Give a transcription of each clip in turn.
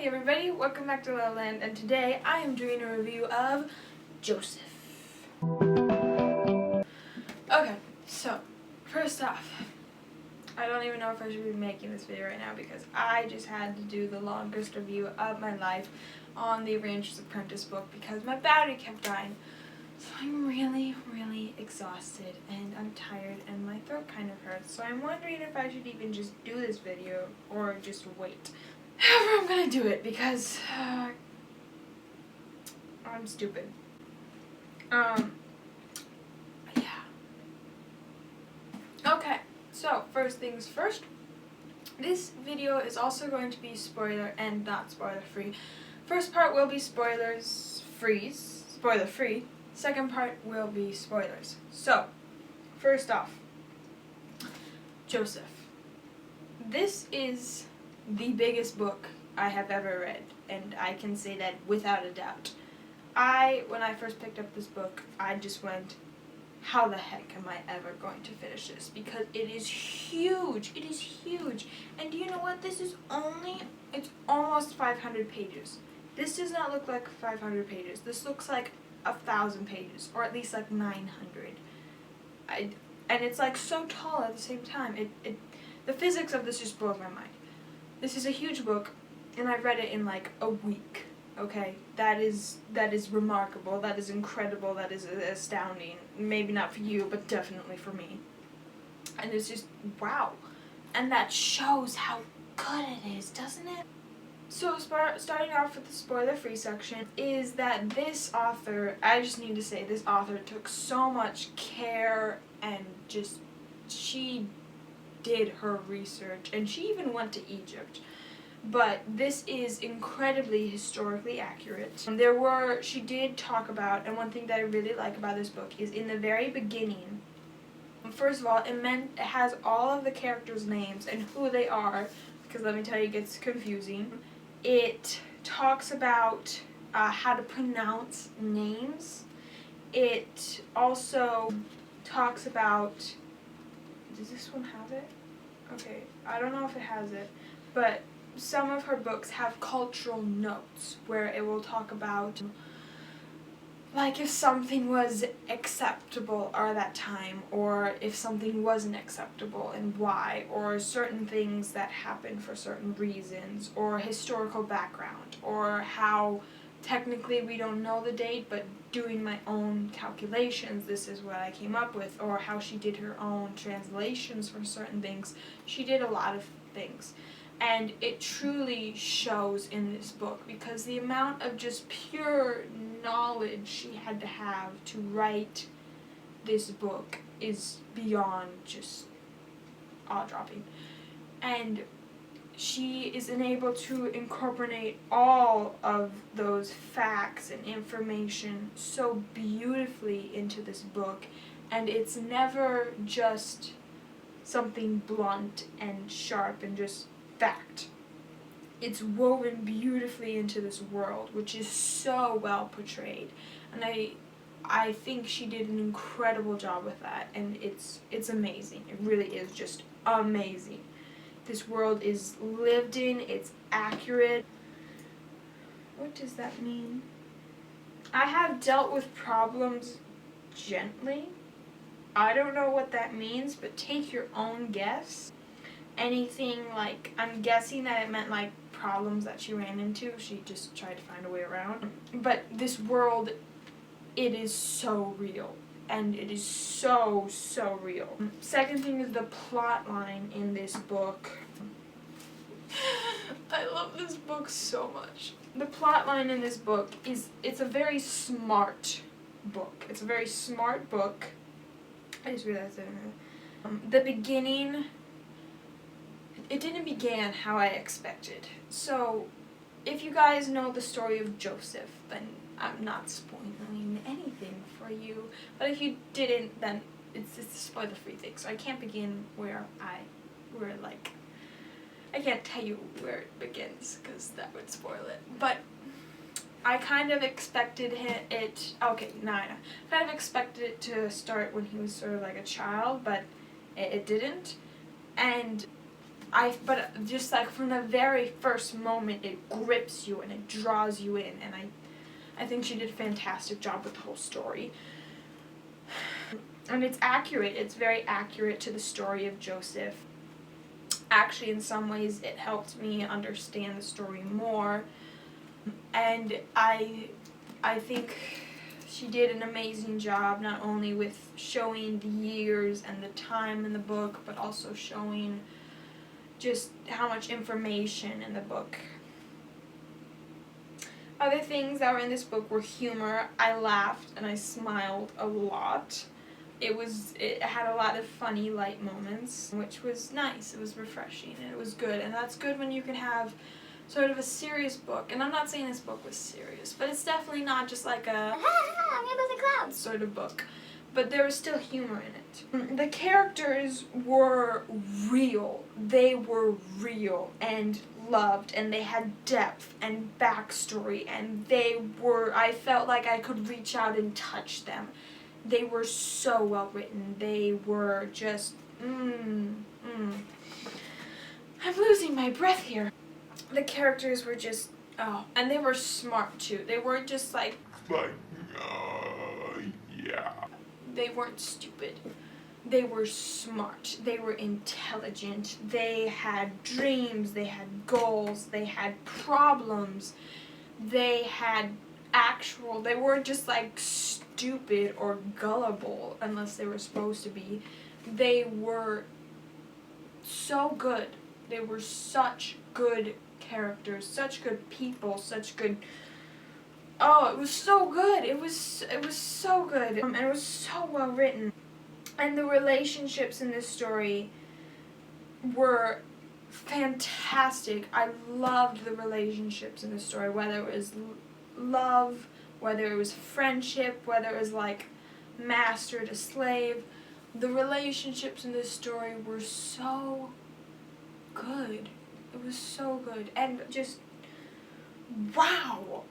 Howdy everybody, welcome back to La La Land, and today I am doing a review of Joseph. Okay, so first off, I don't even know if I should be making this video right now because I just had to do the longest review of my life on the Arranger's Apprentice book because my battery kept dying. So I'm really exhausted and I'm tired and my throat kind of hurts. So I'm wondering if I should even just do this video or just wait. However, I'm gonna do it because I'm stupid. Yeah. Okay, so first things first. This video is also going to be spoiler and not spoiler free. First part will be spoiler free. Second part will be spoilers. So, first off, Joseph. This is the biggest book I have ever read, and I can say that without a doubt. When I first picked up this book, I just went, how the heck am I ever going to finish this? Because it is huge. It is huge. And do you know what? It's almost 500 pages. This does not look like 500 pages. This looks like 1,000 pages, or at least like 900. And it's like so tall at the same time. The physics of this just blows my mind. This is a huge book, and I read it in like a week. Okay, that is remarkable. That is incredible. That is astounding. Maybe not for you, but definitely for me. And it's just wow, and that shows how good it is, doesn't it? So starting off with the spoiler-free section is that this author, I just need to say, this author took so much care and she did her research, and she even went to Egypt. But this is incredibly historically accurate. She did talk about, and one thing that I really like about this book is in the very beginning, first of all, it has all of the characters' names and who they are, because let me tell you, it gets confusing. It talks about how to pronounce names. It also talks about, does this one have it? Okay, I don't know if it has it, but some of her books have cultural notes where it will talk about like if something was acceptable at that time, or if something wasn't acceptable and why, or certain things that happened for certain reasons, or historical background, or how technically we don't know the date, but doing my own calculations, this is what I came up with, or how she did her own translations for certain things. She did a lot of things. And it truly shows in this book because the amount of just pure knowledge she had to have to write this book is beyond just awe-dropping. And she is able to incorporate all of those facts and information so beautifully into this book, and it's never just something blunt and sharp and just fact. It's woven beautifully into this world, which is so well portrayed, and I think she did an incredible job with that, and it's amazing. It really is just amazing. This world is lived in, it's accurate. What does that mean? I have dealt with problems gently. I don't know what that means, but take your own guess. Anything like, I'm guessing that it meant like problems that she ran into, she just tried to find a way around. But this world, it is so real, and it is so real. Second thing is the plot line in this book. I love this book so much. The plot line in this book it's a very smart book. It's a very smart book. I just realized that. The beginning, it didn't begin how I expected. So, if you guys know the story of Joseph, then I'm not spoiling anything for you. But if you didn't, then it's a spoiler-free thing. So I can't begin I can't tell you where it begins because that would spoil it. But I kind of expected it. Okay, no. Kind of expected it to start when he was sort of like a child, but it didn't. And but just like from the very first moment, it grips you and it draws you in, and I think she did a fantastic job with the whole story. And it's accurate. It's very accurate to the story of Joseph. Actually, in some ways, it helped me understand the story more. And I think she did an amazing job, not only with showing the years and the time in the book, but also showing just how much information in the book. Other things that were in this book were humor. I laughed and I smiled a lot. It had a lot of funny, light moments, which was nice. It was refreshing and it was good. And that's good when you can have sort of a serious book. And I'm not saying this book was serious, but it's definitely not just like a clouds sort of book. But there was still humor in it. The characters were real. They were real and loved, and they had depth and backstory, and I felt like I could reach out and touch them. They were so well written. They were just, I'm losing my breath here. The characters were just, and they were smart too. They weren't just like, yeah. They weren't stupid. They were smart. They were intelligent. They had dreams. They had goals. They had problems. They weren't just like stupid or gullible unless they were supposed to be. They were so good. They were such good characters, such good people, such good. Oh, it was so good. It was so good, and it was so well written. And the relationships in this story were fantastic. I loved the relationships in this story, whether it was love, whether it was friendship, whether it was like master to slave. The relationships in this story were so good. It was so good. And just, wow.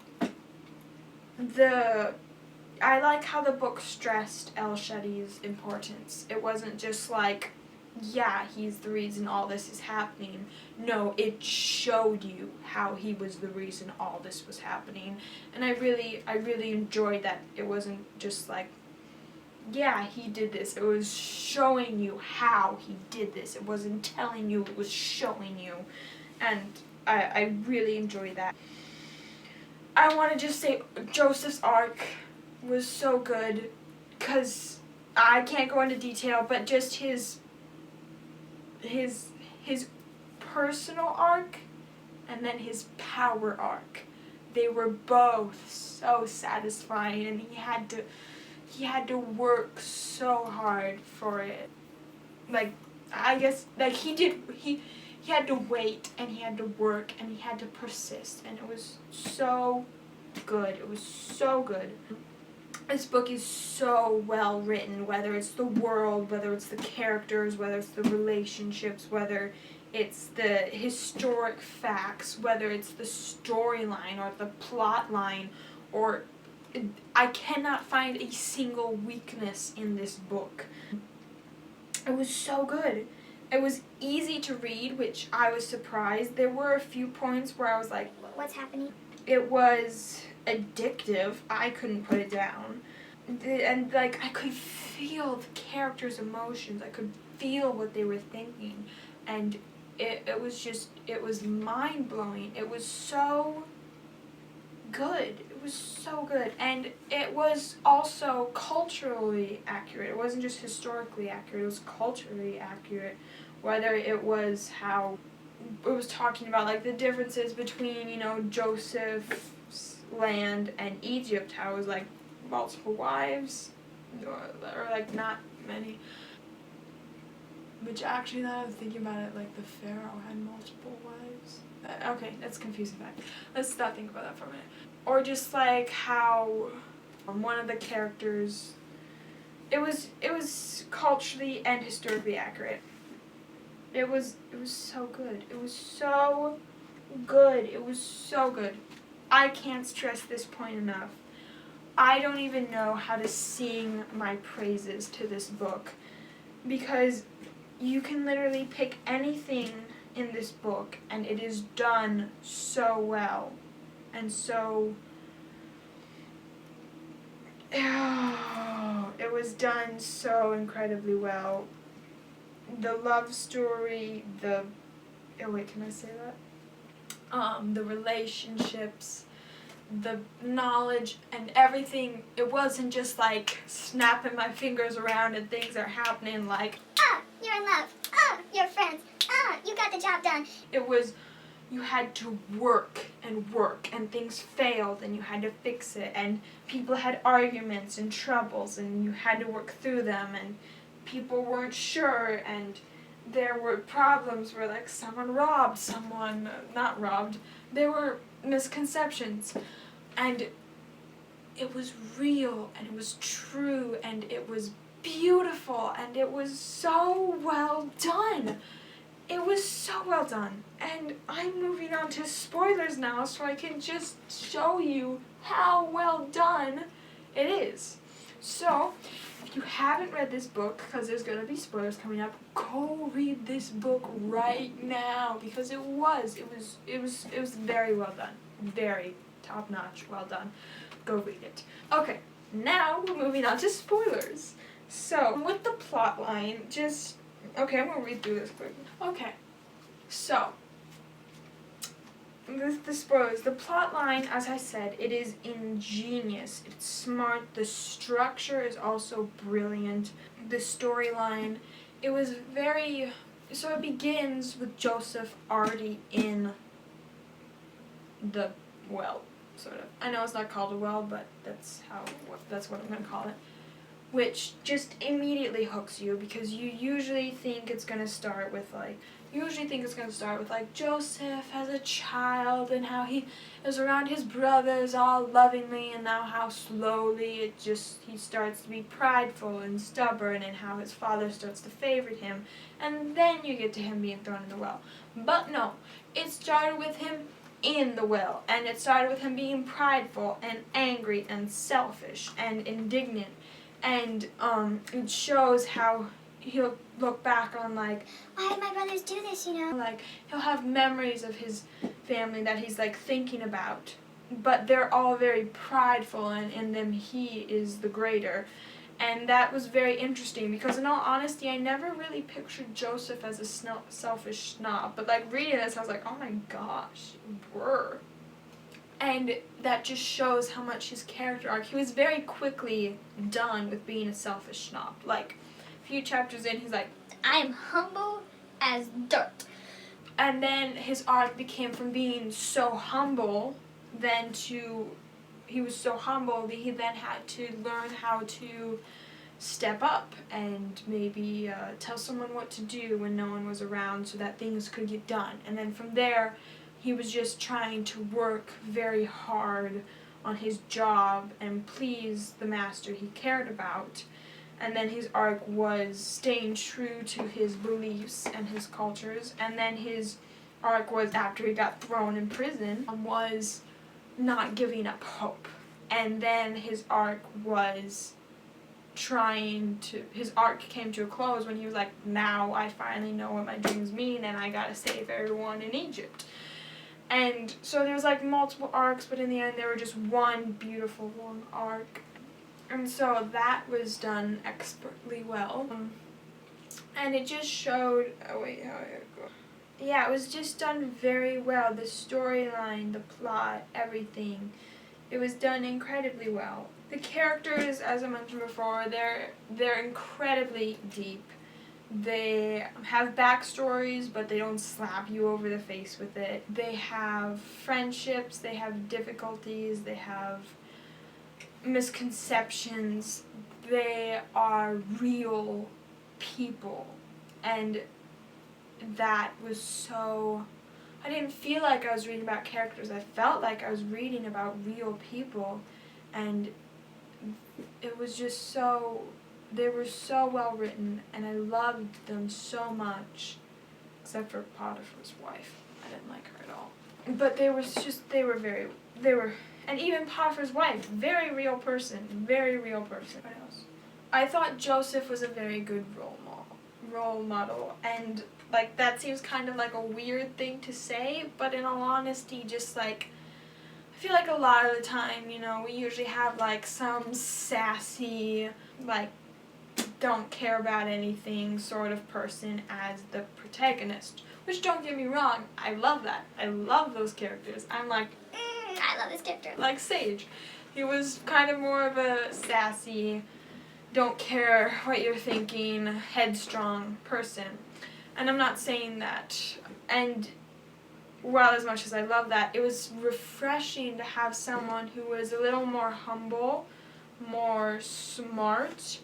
I like how the book stressed El Shadi's importance. It wasn't just like, yeah, he's the reason all this is happening. No, it showed you how he was the reason all this was happening. And I really enjoyed that. It wasn't just like, yeah, he did this. It was showing you how he did this. It wasn't telling you, it was showing you. And I really enjoyed that. I want to just say Joseph's arc was so good, because I can't go into detail, but just his personal arc and then his power arc, they were both so satisfying, and he had to work so hard for it. Like, I guess, like he had to wait, and he had to work, and he had to persist, and it was so good. It was so good. This book is so well written, whether it's the world, whether it's the characters, whether it's the relationships, whether it's the historic facts, whether it's the storyline or the plot line, or I cannot find a single weakness in this book. It was so good. It was easy to read, which I was surprised. There were a few points where I was like, what's happening? It was addictive. I couldn't put it down. And like, I could feel the characters' emotions. I could feel what they were thinking. And it was mind-blowing. It was so good. It was so good. And it was also culturally accurate. It wasn't just historically accurate. It was culturally accurate. Whether it was how it was talking about, like, the differences between, Joseph's land and Egypt, how it was, like, multiple wives, or like, not many. Which, actually, now I'm thinking about it, like, the Pharaoh had multiple wives. Okay, that's a confusing fact. Let's not think about that for a minute. Or just, like, how one of the characters, it was culturally and historically accurate. It was so good. It was so good. It was so good. I can't stress this point enough. I don't even know how to sing my praises to this book, because you can literally pick anything in this book, and it is done so well, and so, it was done so incredibly well. The love story, the, oh wait, can I say that? The relationships, the knowledge and everything, it wasn't just like snapping my fingers around and things are happening like, you're in love, you're friends, you got the job done. It was, you had to work and things failed and you had to fix it, and people had arguments and troubles and you had to work through them, and people weren't sure, and there were problems where like someone robbed someone, not robbed, there were misconceptions, and it was real and it was true and it was beautiful and it was so well done. It was so well done, and I'm moving on to spoilers now so I can just show you how well done it is. So, if you haven't read this book, because there's going to be spoilers coming up, go read this book right now, because it was very well done. Very top-notch, well done. Go read it. Okay, now we're moving on to spoilers. So, with the plot line, okay, I'm going to read through this quick. Okay, so, the spoilers. The plot line, as I said, it is ingenious. It's smart. The structure is also brilliant. The storyline, it was very, so it begins with Joseph already in the well, sort of. I know it's not called a well, but that's what I'm going to call it. Which just immediately hooks you, because you usually think it's going to start with like Joseph as a child and how he is around his brothers all lovingly, and now how slowly he starts to be prideful and stubborn, and how his father starts to favorite him, and then you get to him being thrown in the well. But no, it started with him in the well, and it started with him being prideful and angry and selfish and indignant. And it shows how he'll look back on like, why did my brothers do this, you know? Like, he'll have memories of his family that he's like thinking about, but they're all very prideful, and in them he is the greater. And that was very interesting, because in all honesty, I never really pictured Joseph as a selfish snob, but like reading this, I was like, oh my gosh, brr. And that just shows how much his character arc, he was very quickly done with being a selfish snob. Like, a few chapters in, he's like, I'm humble as dirt. And then his arc became from being so humble, he was so humble that he then had to learn how to step up and maybe tell someone what to do when no one was around so that things could get done. And then from there, he was just trying to work very hard on his job and please the master he cared about. And then his arc was staying true to his beliefs and his cultures. And then his arc was, after he got thrown in prison, was not giving up hope. And then his arc was his arc came to a close when he was like, now I finally know what my dreams mean and I gotta save everyone in Egypt. And so there was like multiple arcs, but in the end there were just one beautiful long arc. And so that was done expertly well. And it just showed, yeah, it was just done very well. The storyline, the plot, everything. It was done incredibly well. The characters, as I mentioned before, they're incredibly deep. They have backstories, but they don't slap you over the face with it. They have friendships, they have difficulties, they have misconceptions. They are real people. And that was so... I didn't feel like I was reading about characters. I felt like I was reading about real people. And it was just so... They were so well written, and I loved them so much, except for Potiphar's wife. I didn't like her at all. But and even Potiphar's wife, very real person. What else? I thought Joseph was a very good role model, and Like, that seems kind of like a weird thing to say, but in all honesty, just like, I feel like a lot of the time, you know, we usually have like some sassy, like, don't care about anything sort of person as the protagonist. Which, don't get me wrong, I love that. I love those characters. I'm like, I love this character. like Sage. He was kind of more of a sassy, don't care what you're thinking, headstrong person. And I'm not saying that. And while as much as I love that, it was refreshing to have someone who was a little more humble, more smart,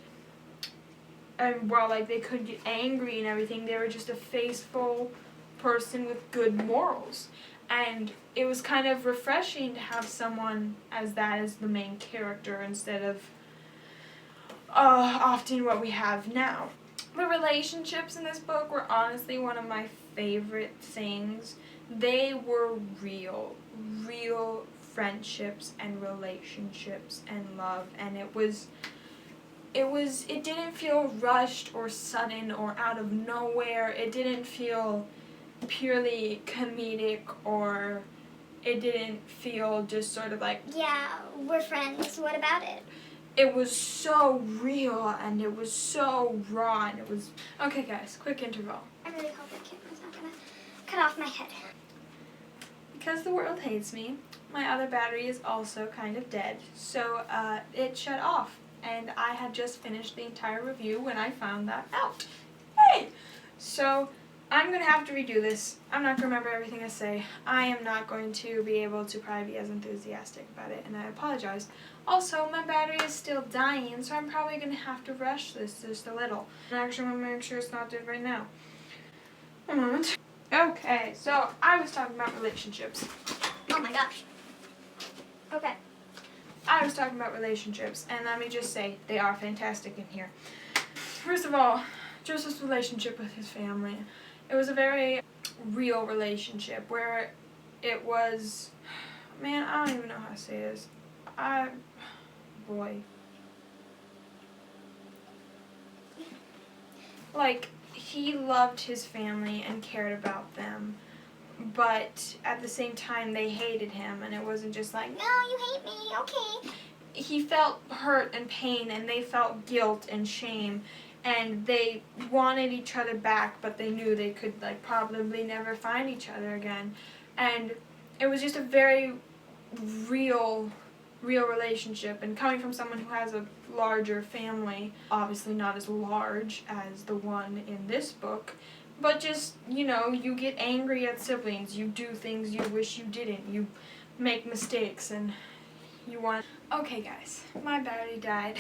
and while like they could get angry and everything, they were just a faithful person with good morals. And it was kind of refreshing to have someone as that as the main character instead of often what we have now. The relationships in this book were honestly one of my favorite things. They were real friendships and relationships and love, and it didn't feel rushed or sudden or out of nowhere. It didn't feel purely comedic, or it didn't feel just sort of like, Yeah, we're friends. What about it? it was so real and it was so raw and it was... Okay guys, quick interval. I really hope that camera's not gonna cut off my head. Because the world hates me, my other battery is also kind of dead, so it shut off, and I had just finished the entire review when I found that out. Hey! So, I'm going to have to redo this. I'm not going to remember everything I say. I am not going to be able to probably be as enthusiastic about it, and I apologize. Also, my battery is still dying, so I'm probably going to have to rush this just a little. And actually, I'm going to make sure it's not dead right now. One moment. Okay, so I was talking about relationships. Oh my gosh. Okay. I was talking about relationships, and let me just say, they are fantastic in here. First of all, Joseph's relationship with his family. It was a very real relationship where it was, man, I don't even know how to say this. Boy. Like, he loved his family and cared about them, but at the same time they hated him, and it wasn't just like, No, you hate me. Okay. he felt hurt and pain, and they felt guilt and shame, and they wanted each other back, but they knew they could like probably never find each other again. And it was just a very real relationship, and coming from someone who has a larger family, obviously not as large as the one in this book, but just, you know, you get angry at siblings, you do things you wish you didn't, you make mistakes, and you want... Okay guys, my battery died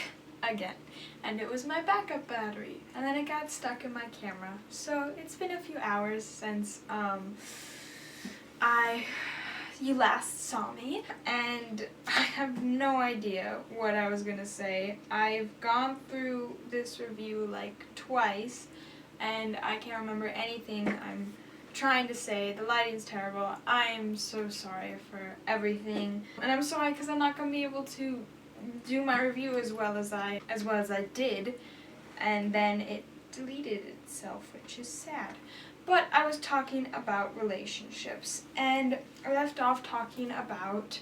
again, and it was my backup battery, and then it got stuck in my camera. So it's been a few hours since you last saw me, and I have no idea what I was gonna say. I've gone through this review like twice, and I can't remember anything I'm trying to say. The lighting's terrible. I am so sorry for everything, and I'm sorry because I'm not gonna be able to do my review as well as I did, and then it deleted itself, which is sad. But I was talking about relationships, and I left off talking about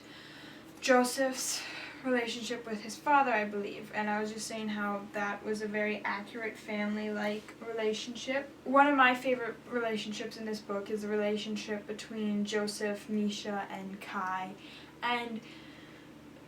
Joseph's relationship with his father, I believe, and I was just saying how that was a very accurate family-like relationship. One of my favorite relationships in this book is the relationship between Joseph, Misha, and Kai, and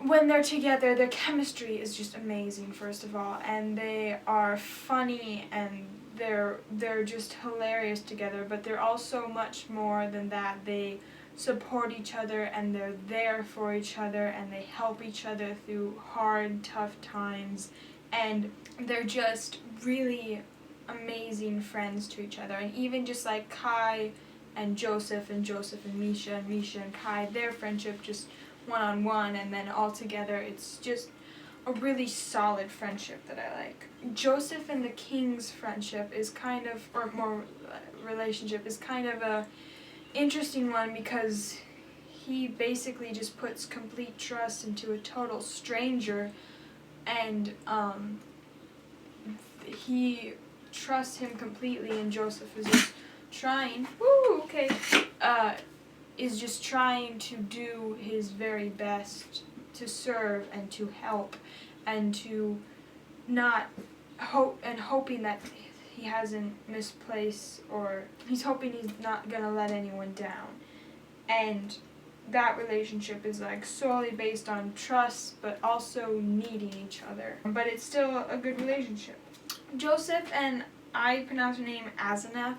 when they're together, their chemistry is just amazing, first of all, and they are funny, and they're just hilarious together, but they're also much more than that. They support each other, and they're there for each other, and they help each other through hard, tough times, and they're just really amazing friends to each other. And even just like Kai and Joseph and Misha and Kai, their friendship just one-on-one, and then all together, it's just a really solid friendship that I like. Joseph and the King's friendship is kind of, or more relationship, is kind of a interesting one because he basically just puts complete trust into a total stranger, and he trusts him completely, and Joseph is just is just trying to do his very best to serve and to help and to not hoping that he hasn't misplaced, or he's hoping he's not gonna let anyone down. And that relationship is like solely based on trust, but also needing each other. But it's still a good relationship. Joseph and I pronounce her name Asenath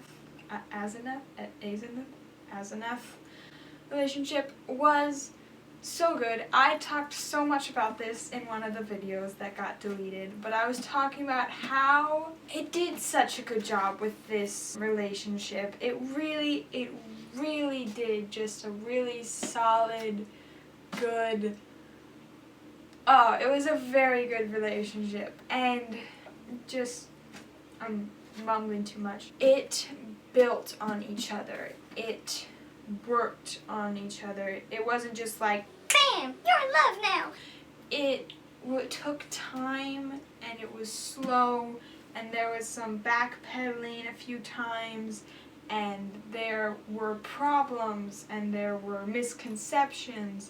relationship was so good. I talked so much about this in one of the videos that got deleted, but I was talking about how it did such a good job with this relationship. It really did just a really solid, good, it was a very good relationship. And just, I'm mumbling too much. It built on each other. It worked on each other. It wasn't just like, bam, you're in love now. It took time, and it was slow, and there was some backpedaling a few times, and there were problems, and there were misconceptions,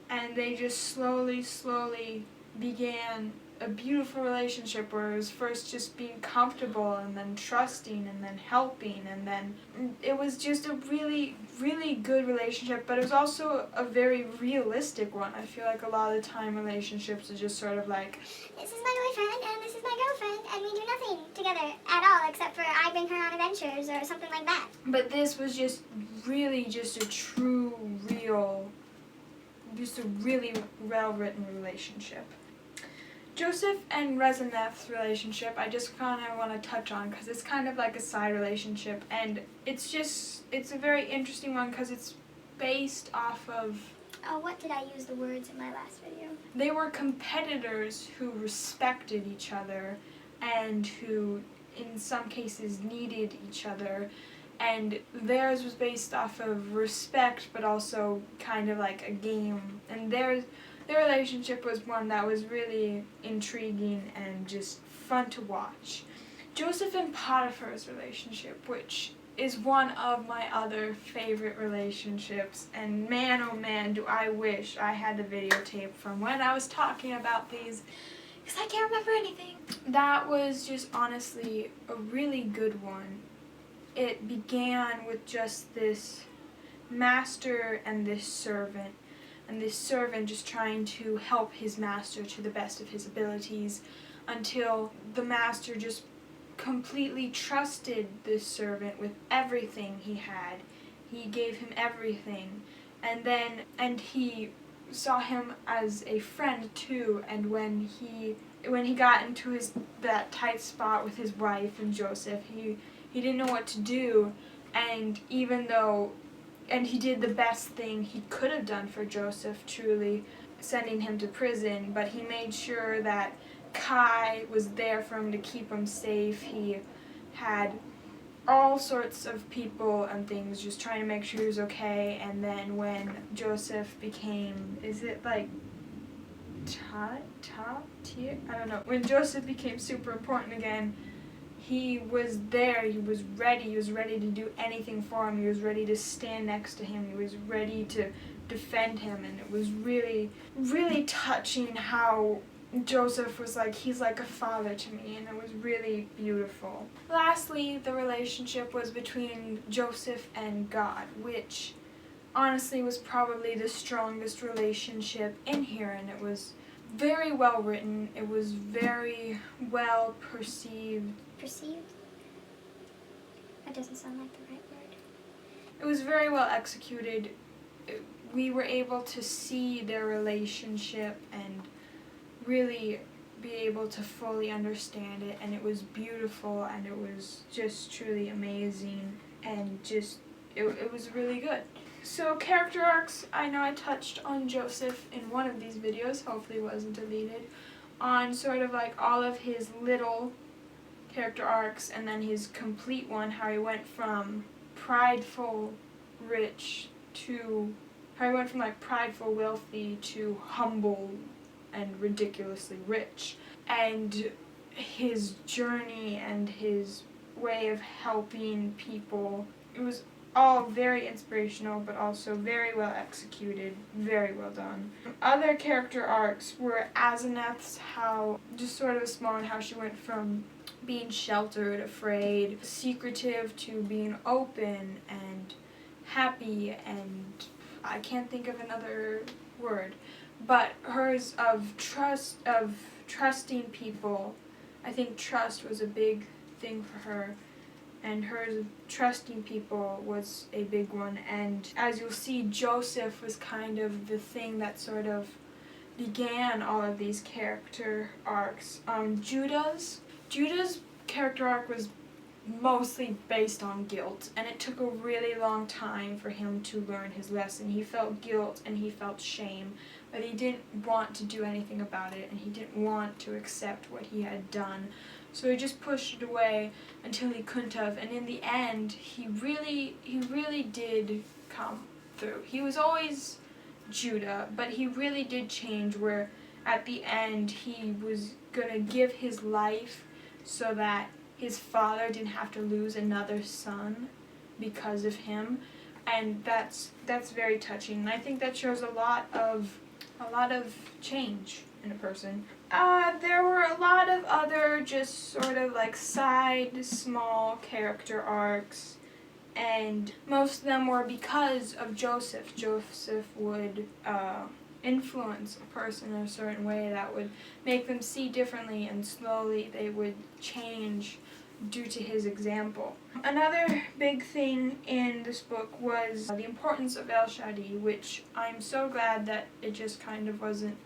and they just slowly began a beautiful relationship where it was first just being comfortable, and then trusting, and then helping, and then it was just a really good relationship. But it was also a very realistic one. I feel like a lot of the time relationships are just sort of like, this is my boyfriend and this is my girlfriend and we do nothing together at all except for I bring her on adventures or something like that. But this was just really just a true, real, just a really well-written relationship. Joseph and Rezneth's relationship, I just kind of want to touch on because it's kind of like a side relationship, and it's a very interesting one because it's based off of... Oh, what did I use the words in my last video? They were competitors who respected each other and who, in some cases, needed each other, and theirs was based off of respect but also kind of like a game, and their relationship was one that was really intriguing and just fun to watch. Joseph and Potiphar's relationship, which is one of my other favorite relationships, and man oh man do I wish I had the videotape from when I was talking about these, because I can't remember anything. That was just honestly a really good one. It began with just this master and this servant just trying to help his master to the best of his abilities, until the master just completely trusted this servant with everything he had. He gave him everything, and he saw him as a friend too. And when he got into that tight spot with his wife and Joseph, he didn't know what to do, and he did the best thing he could have done for Joseph, truly, sending him to prison, but he made sure that Kai was there for him to keep him safe. He had all sorts of people and things just trying to make sure he was okay. And then when Joseph became, is it like top tier? I don't know. When Joseph became super important again, he was there, he was ready to do anything for him, he was ready to stand next to him, he was ready to defend him, and it was really touching how Joseph was like, he's like a father to me, and it was really beautiful. Lastly, the relationship was between Joseph and God, which honestly was probably the strongest relationship in here, and it was very well written, it was very well perceived. Perceived? That doesn't sound like the right word. It was very well executed. We were able to see their relationship and really be able to fully understand it, and it was beautiful, and it was just truly amazing, and just it was really good. So character arcs, I know I touched on Joseph in one of these videos, hopefully it wasn't deleted, on sort of like all of his little character arcs, and then his complete one, how he went from prideful rich to, how he went from like prideful wealthy to humble and ridiculously rich, and his journey and his way of helping people. It was all very inspirational, but also very well executed, very well done. Other character arcs were Asenath's, how just sort of small, and how she went from being sheltered, afraid, secretive, to being open and happy, and I can't think of another word, but hers of trusting people. I think trust was a big thing for her, and hers of trusting people was a big one. And as you'll see, Joseph was kind of the thing that sort of began all of these character arcs. Judah's character arc was mostly based on guilt, and it took a really long time for him to learn his lesson. He felt guilt and he felt shame, but he didn't want to do anything about it, and he didn't want to accept what he had done. So he just pushed it away until he couldn't have, and in the end, he really did come through. He was always Judah, but he really did change, where at the end he was gonna give his life so that his father didn't have to lose another son because of him, and that's very touching. And I think that shows a lot of change in a person. There were a lot of other just sort of like side small character arcs, and most of them were because of Joseph. Joseph would influence a person in a certain way that would make them see differently, and slowly they would change due to his example. Another big thing in this book was the importance of El Shadi, which I'm so glad that it just kind of wasn't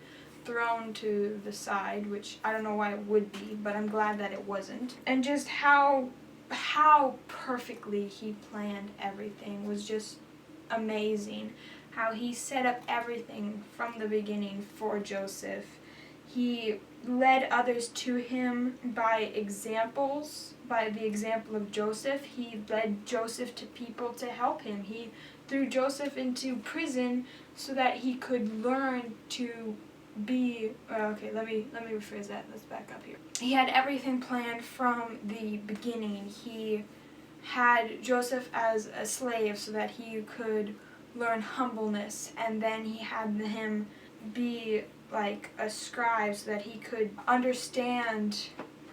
thrown to the side, which I don't know why it would be, but I'm glad that it wasn't. And just how perfectly he planned everything was just amazing. How he set up everything from the beginning for Joseph. He led others to him by examples, by the example of Joseph. He led Joseph to people to help him. He threw Joseph into prison so that he could learn to be, okay, let me rephrase that. Let's back up here. He had everything planned from the beginning. He had Joseph as a slave so that he could learn humbleness, and then he had him be like a scribe so that he could understand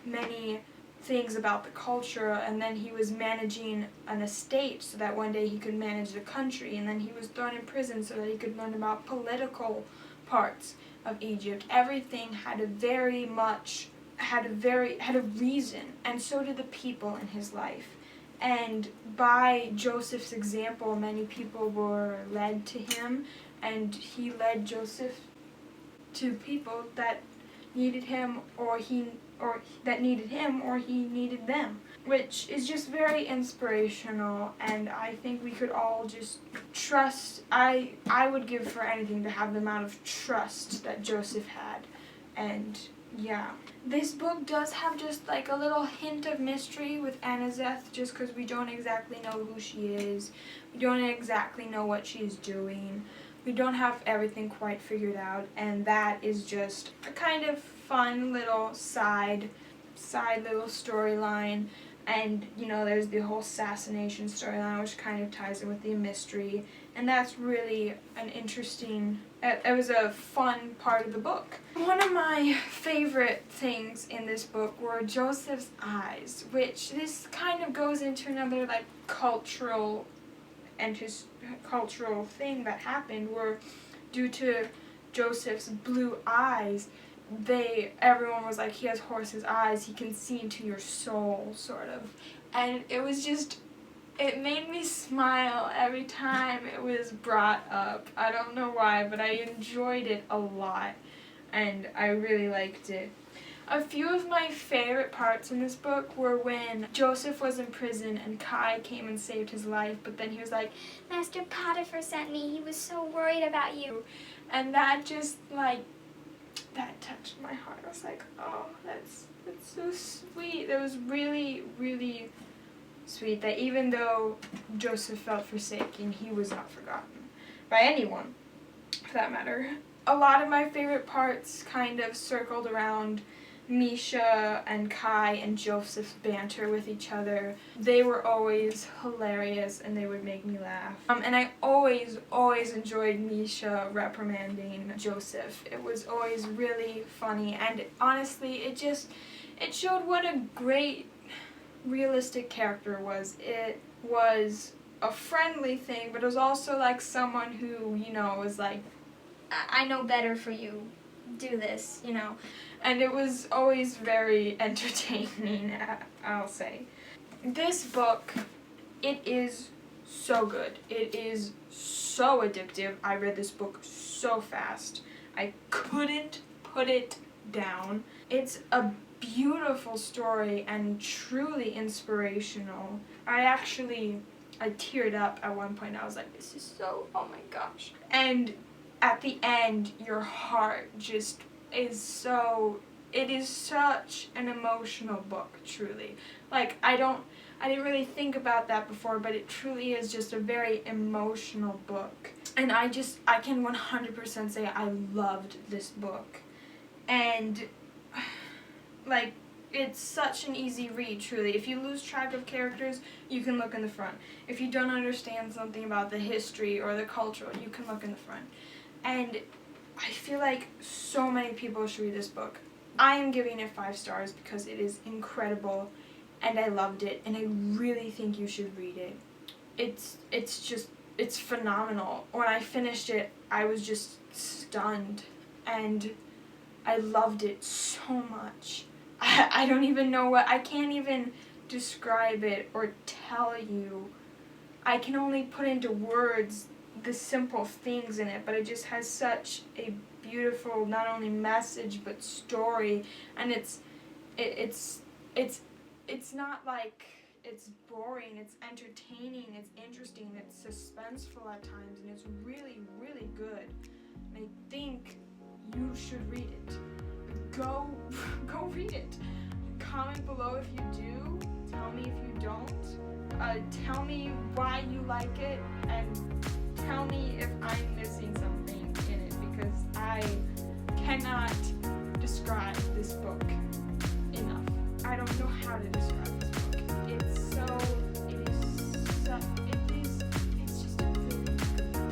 many things about the culture, and then he was managing an estate so that one day he could manage the country, and then he was thrown in prison so that he could learn about political parts of Egypt. Everything had a reason, and so did the people in his life. And by Joseph's example, many people were led to him, and he led Joseph to people that needed him, or he needed them, which is just very inspirational. And I think we could all just trust. I would give for anything to have the amount of trust that Joseph had. And yeah, this book does have just like a little hint of mystery with Anazeth, just because we don't exactly know who she is. We don't exactly know what she's doing. We don't have everything quite figured out, and that is just a kind of fun little side little storyline. And there's the whole assassination storyline, which kind of ties in with the mystery, and that's really an interesting, it was a fun part of the book. One of my favorite things in this book were Joseph's eyes, which this kind of goes into another like cultural thing that happened, where due to Joseph's blue eyes, everyone was like, he has horse's eyes, he can see into your soul, sort of. And it was just, it made me smile every time it was brought up. I don't know why, but I enjoyed it a lot, and I really liked it. A few of my favorite parts in this book were when Joseph was in prison and Kai came and saved his life, but then he was like, Master Potiphar sent me, he was so worried about you. And that just like, that touched my heart. I was like, oh, that's so sweet. That was really, really sweet, that even though Joseph felt forsaken, he was not forgotten by anyone, for that matter. A lot of my favorite parts kind of circled around Misha and Kai and Joseph's banter with each other. They were always hilarious and they would make me laugh. And I always enjoyed Misha reprimanding Joseph. It was always really funny, and honestly, it showed what a great realistic character was. It was a friendly thing, but it was also like someone who, you know, was like, I know better for you. Do this, you know. And it was always very entertaining, I'll say. This book, it is so good. It is so addictive. I read this book so fast. I couldn't put it down. It's a beautiful story and truly inspirational. I teared up at one point. I was like, this is so, oh my gosh. And at the end, your heart just is so, it is such an emotional book, truly. Like, I didn't really think about that before, but it truly is just a very emotional book. And I can 100% say I loved this book. And, like, it's such an easy read, truly. If you lose track of characters, you can look in the front. If you don't understand something about the history or the culture, you can look in the front. And I feel like so many people should read this book. I am giving it 5 stars because it is incredible and I loved it, and I really think you should read it. It's phenomenal. When I finished it, I was just stunned and I loved it so much. I don't even know I can't even describe it or tell you. I can only put into words the simple things in it, but it just has such a beautiful, not only message but story, and it's not like it's boring. It's entertaining, it's interesting, it's suspenseful at times, and it's really, really good. And I think you should read it. Go read it. Comment below if you do. Tell me if you don't. Tell me why you like it, and tell me if I'm missing something in it, because I cannot describe this book enough. I don't know how to describe this book. It's just a very good book.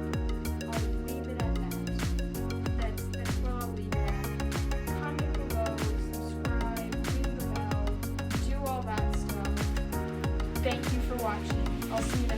I'll leave it at that. That's where I'll leave it at. Comment below, subscribe, ring the bell, do all that stuff. Thank you for watching. I'll see you next time.